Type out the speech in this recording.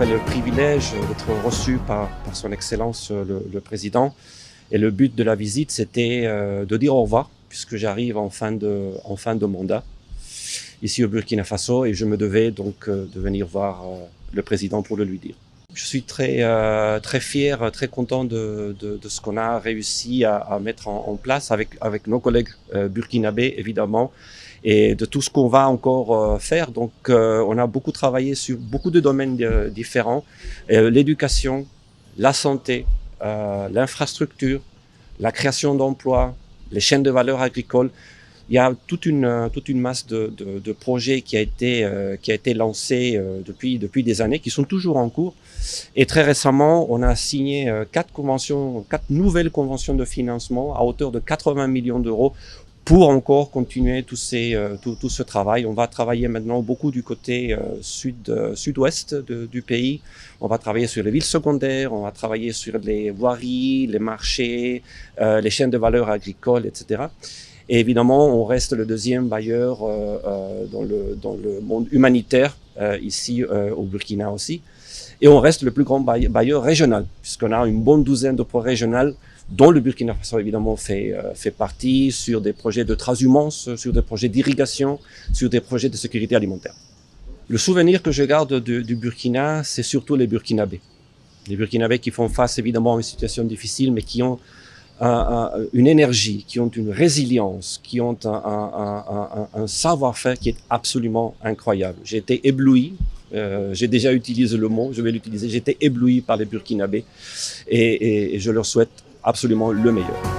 l'honneur et le privilège d'être reçu par son Excellence le Président. Et le but de la visite, c'était de dire au revoir, puisque j'arrive en fin de mandat ici au Burkina Faso, et je me devais donc de venir voir le Président pour le lui dire. Je suis très fier, très content de ce qu'on a réussi à mettre en place avec nos collègues burkinabés, évidemment, et de tout ce qu'on va encore faire. Donc, on a beaucoup travaillé sur beaucoup de domaines différents. L'éducation, la santé, l'infrastructure, la création d'emplois, les chaînes de valeur agricoles. Il y a toute une masse de projets qui a été lancée depuis des années, qui sont toujours en cours. Et très récemment, on a signé 4 nouvelles conventions de financement à hauteur de 80 millions d'euros pour encore continuer tout ce travail. On va travailler maintenant beaucoup du côté sud-ouest du pays. On va travailler sur les villes secondaires, on va travailler sur les voiries, les marchés, les chaînes de valeur agricoles, etc. Et évidemment, on reste le deuxième bailleur dans le monde humanitaire, ici au Burkina aussi. Et on reste le plus grand bailleur régional, puisqu'on a une bonne douzaine de projets régionaux, dont le Burkina Faso évidemment fait partie, sur des projets de transhumance, sur des projets d'irrigation, sur des projets de sécurité alimentaire. Le souvenir que je garde du Burkina, c'est surtout les Burkinabés. Les Burkinabés qui font face évidemment à une situation difficile, mais qui ont une énergie, qui ont une résilience, qui ont un savoir-faire qui est absolument incroyable. J'ai été ébloui, j'ai déjà utilisé le mot, je vais l'utiliser, j'ai été ébloui par les Burkinabés et je leur souhaite absolument le meilleur.